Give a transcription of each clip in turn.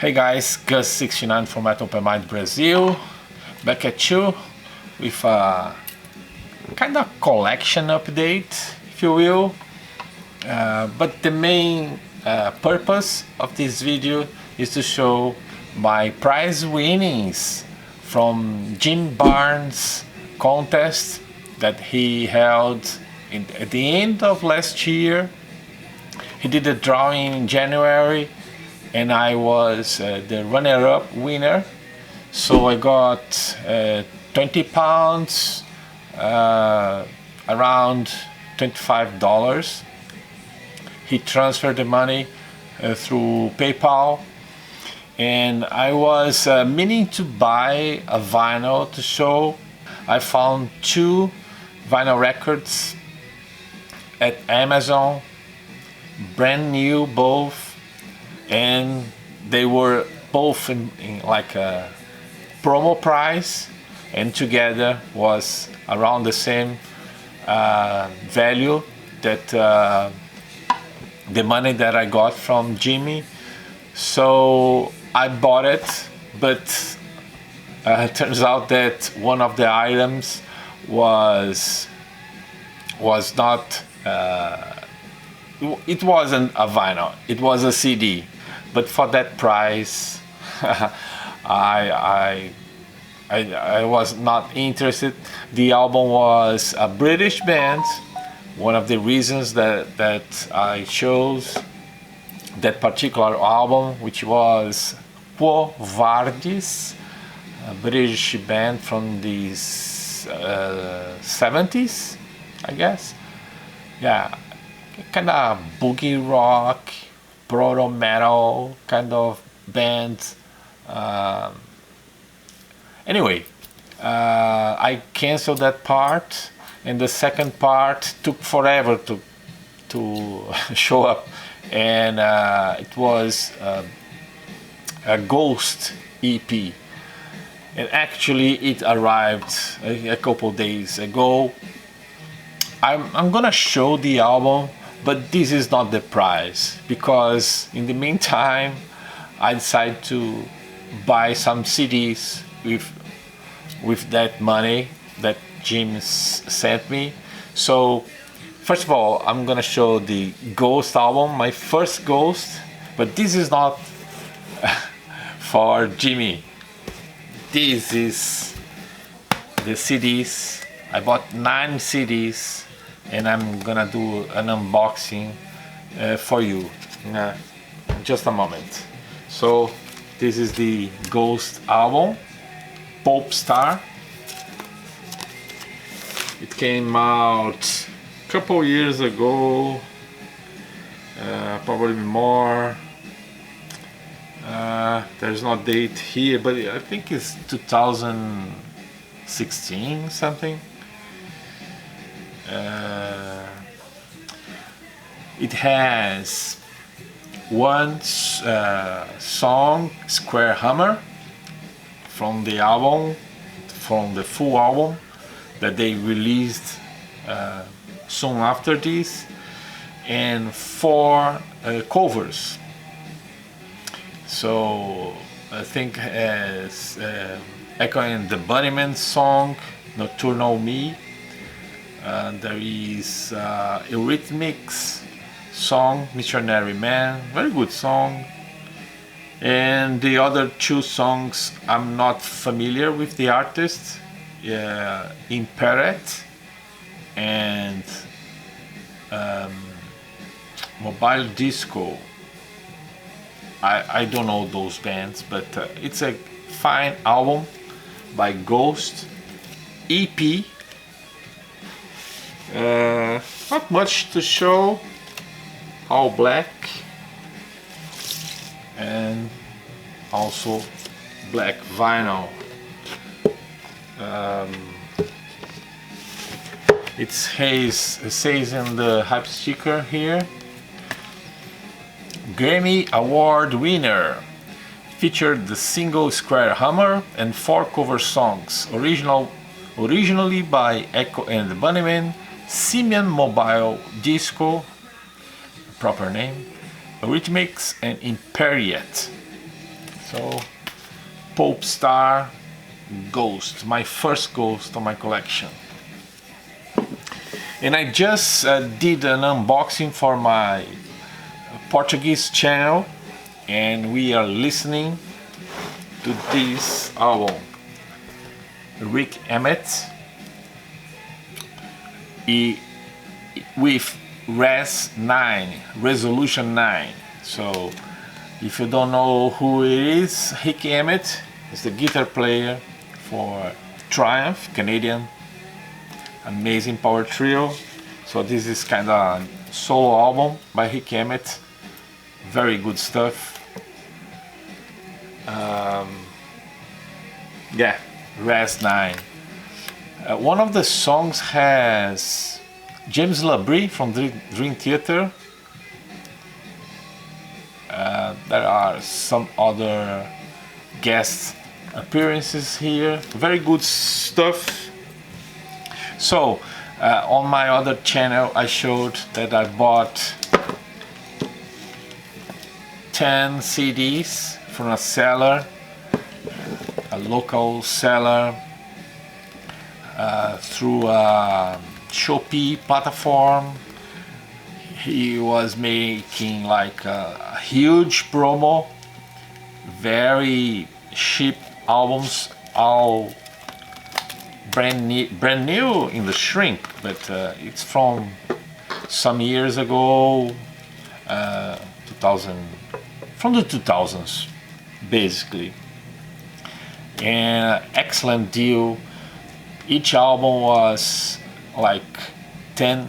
Hey guys, Gus69 from Open Mind Brazil, back at you with a kind of collection update, if you will. But the main purpose of this video is to show my prize winnings from Jim Barnes contest that he held at the end of last year. He did a drawing in January and I was the runner-up winner. So I got 20 pounds, around $25. He transferred the money through PayPal, and I was meaning to buy a vinyl to show. I found 2 vinyl records at Amazon, brand new both, and they were both in like a promo price, and together was around the same value that the money that I got from Jimmy. So I bought it, but it turns out that one of the items was not it wasn't a vinyl, it was a CD. But for that price, I was not interested. The album was a British band. One of the reasons that I chose that particular album, which was Quo Vadis, a British band from the 70s, I guess. Yeah, kind of boogie rock, proto metal kind of band. Anyway, I canceled that part, and the second part took forever to show up, and it was a Ghost EP, and actually it arrived a couple days ago. I'm gonna show the album, but this is not the price, because in the meantime I decided to buy some CDs with that money that Jim sent me. So first of all, I'm gonna show the Ghost album, my first Ghost, but this is not for Jimmy. This is the CDs. I bought 9 CDs, and I'm gonna do an unboxing for you in just a moment. So this is the Ghost album, Pop Star. It came out a couple years ago, probably more. There's no date here, but I think it's 2016 something. It has one song, Square Hammer, from the album, from the full album that they released soon after this, and 4 covers. So I think as Echo and the Bunnymen song, Nocturnal Me. There is Eurythmics song, Missionary Man, very good song. And the other 2 songs, I'm not familiar with the artist, Imperator and Mobile Disco. I don't know those bands, but it's a fine album by Ghost, EP. Not much to show, all black, and also black vinyl. It says in the hype sticker here, Grammy Award winner, featured the single Square Hammer and 4 cover songs, originally by Echo and the Bunnymen, Simian Mobile Disco, proper name, Eurythmics and Imperiet. So Pop Star Ghost, my first Ghost on my collection. And I just did an unboxing for my Portuguese channel, and we are listening to this album, Rick Emmett, with Resolution 9. So if you don't know who it is, Rick Emmett is the guitar player for Triumph, Canadian, amazing power trio. So this is kind of solo album by Rick Emmett, very good stuff. Yeah, Res 9. One of the songs has James Labrie from Dream Theater. There are some other guest appearances here, very good stuff. So on my other channel I showed that I bought 10 CDs from a seller, a local seller, through a Shopee platform. He was making like a huge promo, very cheap albums, all brand new in the shrink, but it's from some years ago, 2000, from the 2000s basically. And excellent deal. Each album was like 10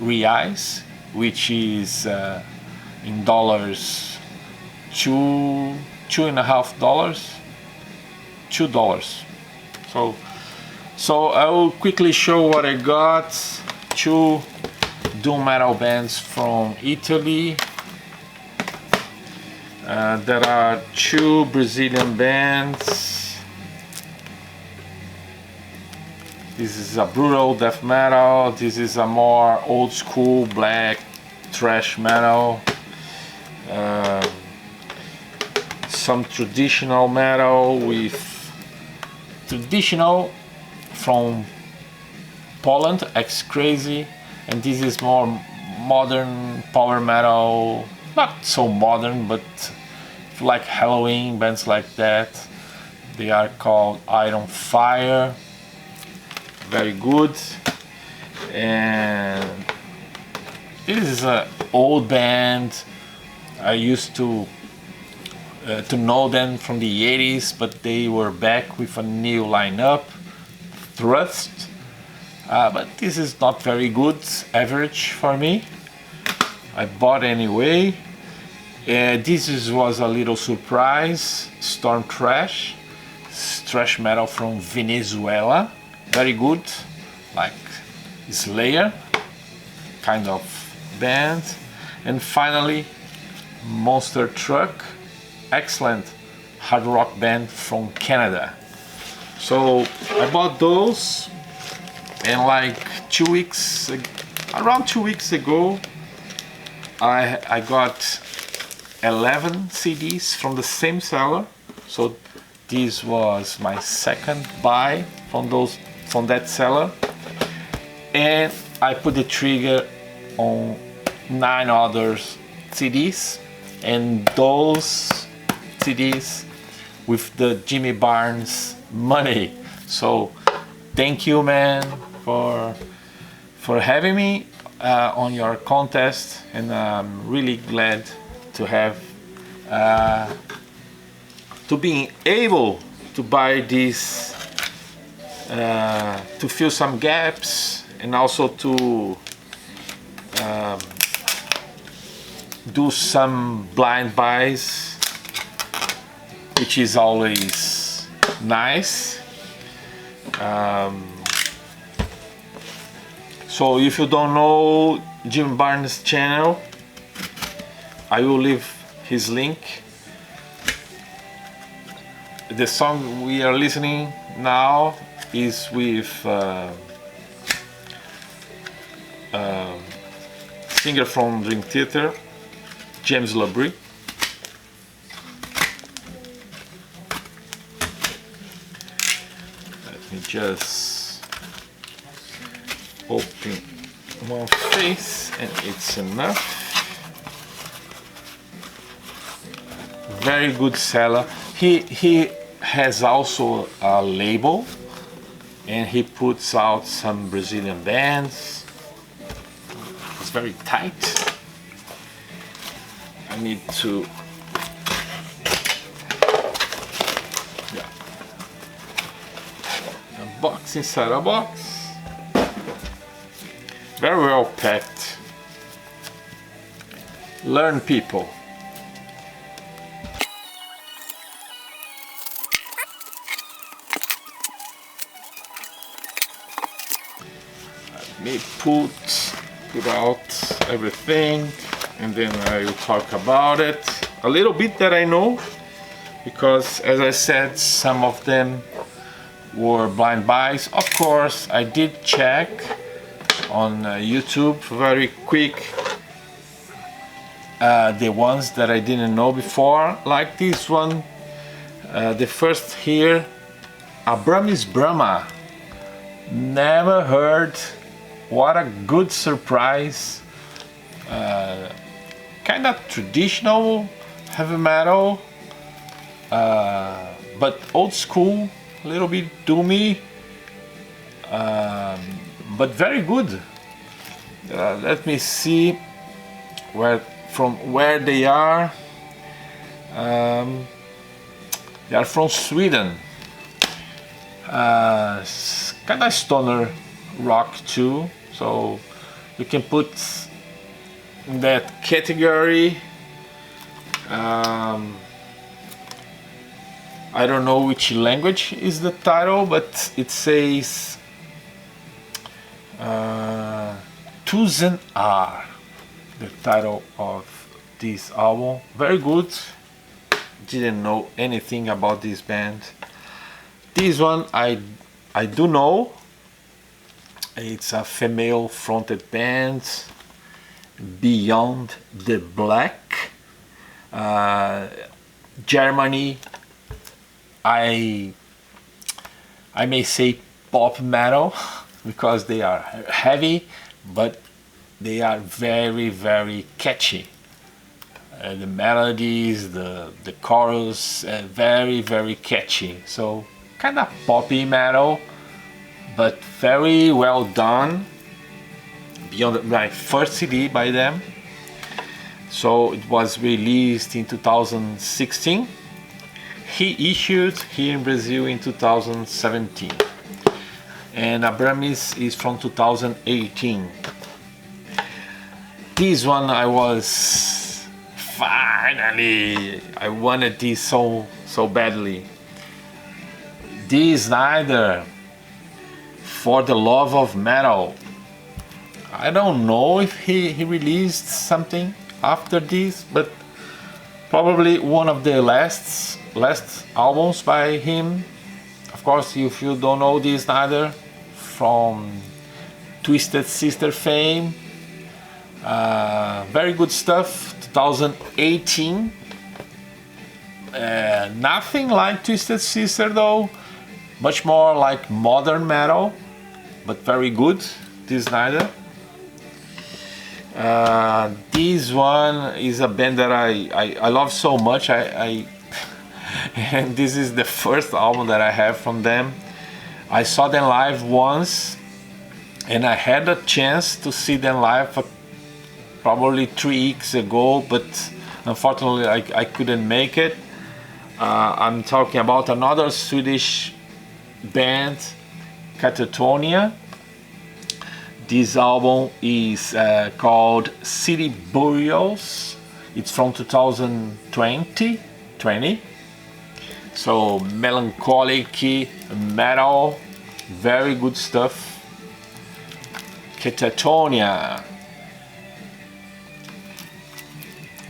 reais, which is in dollars $2.50, $2. So I will quickly show what I got. 2 doom metal bands from Italy. There are 2 Brazilian bands. This is a brutal death metal. This is a more old school black thrash metal. Some traditional metal with traditional from Poland, X Crazy, and this is more modern power metal. Not so modern, but if you like Halloween, bands like that, they are called Iron Fire. Very good. And this is an old band. I used to know them from the 80s, but they were back with a new lineup, Thrust. But this is not very good, average for me. I bought anyway. This was a little surprise. Storm Trash, thrash metal from Venezuela. Very good, like Slayer kind of band. And finally, Monster Truck, excellent hard rock band from Canada. So I bought those, and like around 2 weeks ago, I got 11 CDs from the same seller. So this was my second buy from that seller, and I put the trigger on 9 other CDs, and those CDs with the Jimmy Barnes money. So thank you, man, for having me on your contest, and I'm really glad to have to being able to buy this, to fill some gaps, and also to do some blind buys, which is always nice. So if you don't know Jim Barnes' channel, I will leave his link. The song we are listening now is with singer from Dream Theater, James Labrie. Let me just open one face and it's enough. Very good seller. He has also a label, and he puts out some Brazilian bands. It's very tight. I need to, yeah, a box inside a box. Very well packed. Learn, people. Let me put out everything, and then I will talk about it a little bit that I know, because as I said, some of them were blind buys. Of course, I did check on YouTube very quick the ones that I didn't know before, like this one, the first here, Abramis Brahma. Never heard. What a good surprise. Kind of traditional heavy metal, but old school, a little bit doomy, but very good. Let me see from where they are. They are from Sweden. Kind of stoner rock too, so you can put in that category. I don't know which language is the title, but it says Tusen R, the title of this album. Very good. Didn't know anything about this band. This one I do know. It's a female fronted band, Beyond the Black, Germany. I may say pop metal because they are heavy, but they are very, very catchy. The melodies, the chorus, very, very catchy. So kind of poppy metal, but very well done. Beyond my first CD by them. So it was released in 2016. He issued here in Brazil in 2017. And Abramis is from 2018. This one I was finally, I wanted this so badly. This Snyder, For the Love of Metal. I don't know if he released something after this, but probably one of the last albums by him. Of course, if you don't know this Snyder, from Twisted Sister fame, very good stuff. 2018. Nothing like Twisted Sister though, much more like modern metal, but very good. This Snyder. This one is a band that I love so much. And this is the first album that I have from them. I saw them live once, and I had a chance to see them live probably 3 weeks ago, but unfortunately I couldn't make it. I'm talking about another Swedish band, Catatonia. This album is called City Burials. It's from 2020. So melancholic metal, very good stuff. Catatonia,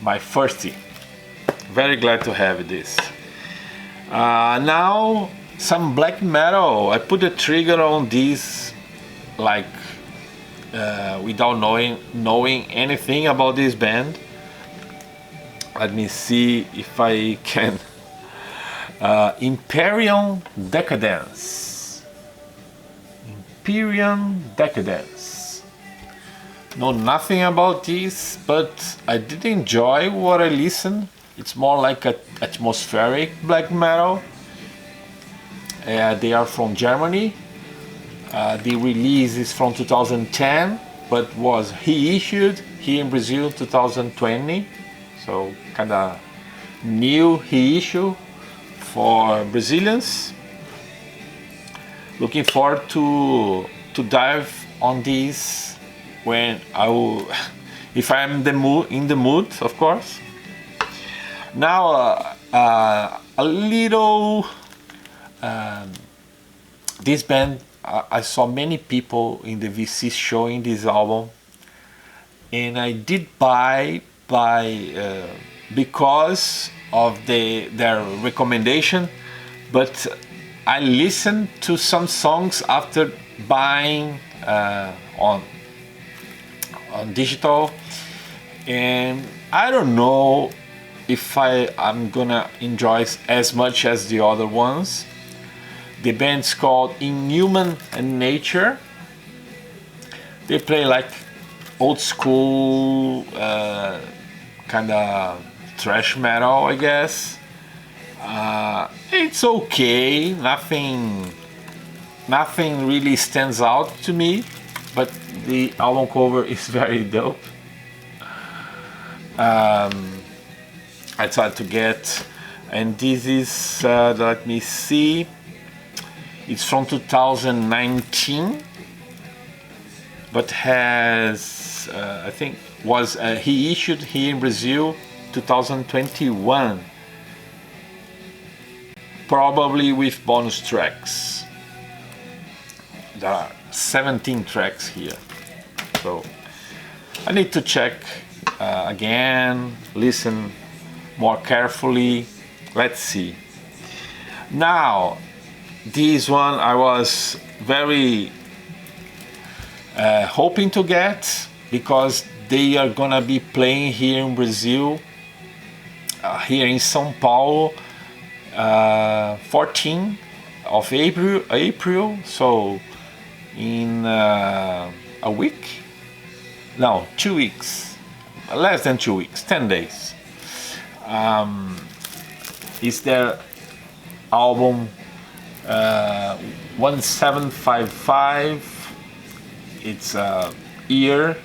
my firstie. Very glad to have this. Now some black metal. I put the trigger on this like without knowing anything about this band. Let me see if I can. Imperium Decadence. Hyperion Decadence. Know nothing about this, but I did enjoy what I listened. It's more like a atmospheric black metal. They are from Germany. The release is from 2010, but was reissued here in Brazil 2020. So kind of new reissue for Brazilians. Looking forward to dive on this when I will, if I'm in the mood, of course. Now a little. This band, I saw many people in the VC showing this album, and I did buy because of their recommendation, but I listened to some songs after buying on digital, and I don't know if I'm gonna enjoy as much as the other ones. The band's called Inhuman Nature. They play like old school kind of thrash metal, I guess. It's okay. Nothing really stands out to me, but the album cover is very dope. I tried to get, and this is let me see. It's from 2019, but has I think was he issued here in Brazil 2021, probably with bonus tracks. There are 17 tracks here, so I need to check again, listen more carefully. Let's see. Now, this one I was very hoping to get, because they are gonna be playing here in Brazil, here in São Paulo, 14th of April, so in a week? No, 2 weeks, less than 2 weeks, 10 days. Is their album 1755. It's a year.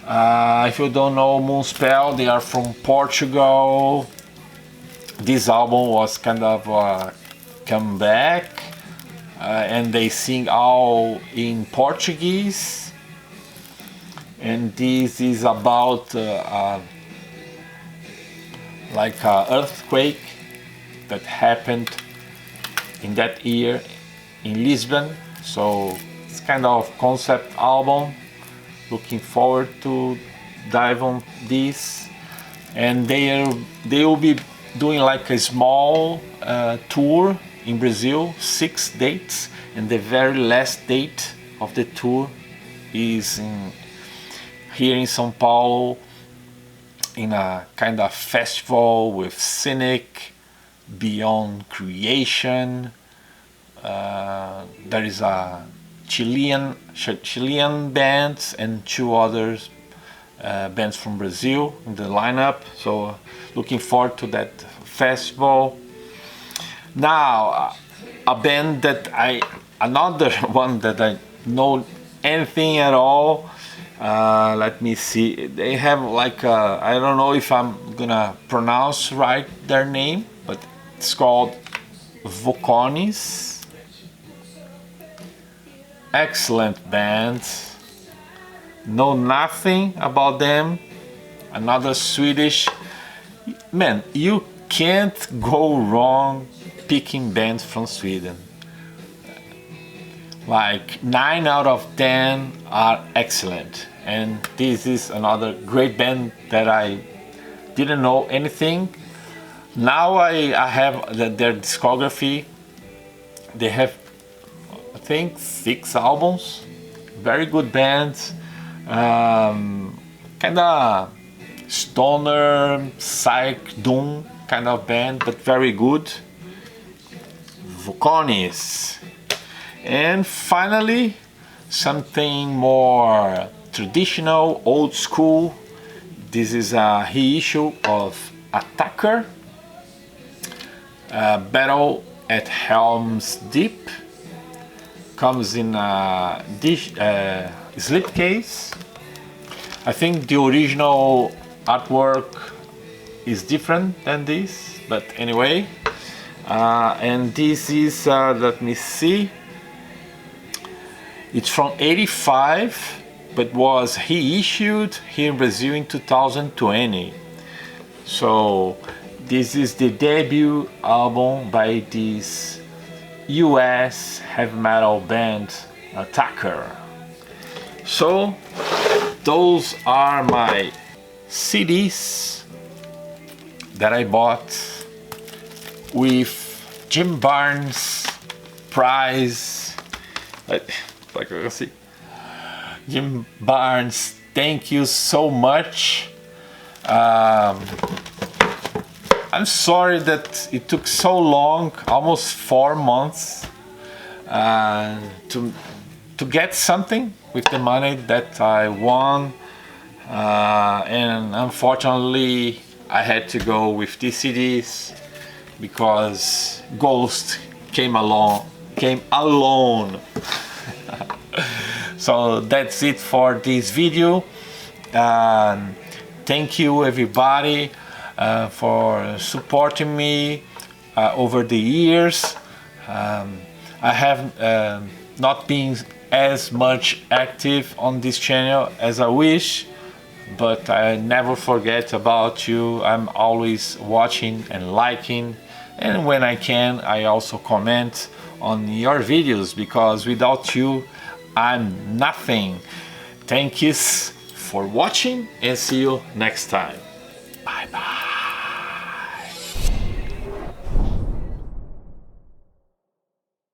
If you don't know Moonspell, they are from Portugal. This album was kind of a comeback, and they sing all in Portuguese. And this is about like an earthquake that happened in that year in Lisbon. So it's kind of concept album. Looking forward to dive on this. And they will be doing like a small tour in Brazil, 6 dates, and the very last date of the tour is here in São Paulo, in a kind of festival with Cynic, Beyond Creation. There is a Chilean band and 2 others bands from Brazil in the lineup. So looking forward to that festival. Now, a band that another one that I know anything at all. Let me see. They have like I don't know if I'm gonna pronounce right their name, but it's called Voconis. Excellent band. Know nothing about them. Another Swedish. Man, you can't go wrong picking bands from Sweden. Like 9 out of 10 are excellent, and this is another great band that I didn't know anything. Now I have their discography. They have, I think, 6 albums. Very good bands. Kinda stoner, psych, doom kind of band, but very good. Voconis. And finally, something more traditional, old school. This is a reissue of Attacker, Battle at Helm's Deep. Comes in a slipcase. I think the original artwork is different than this, but anyway. And this is, let me see, it's from '85, but was reissued here in Brazil in 2020. So this is the debut album by this US heavy metal band Attacker. So those are my CDs that I bought with Jim Barnes prize. Like you can see, Jim Barnes, thank you so much. I'm sorry that it took so long, almost 4 months, to get something with the money that I won, and unfortunately I had to go with these CDs because Ghost came alone. So that's it for this video. Thank you everybody for supporting me over the years. I have not been as much active on this channel as I wish, but I never forget about you. I'm always watching and liking, and when I can I also comment on your videos, because without you I'm nothing. Thank you for watching and see you next time.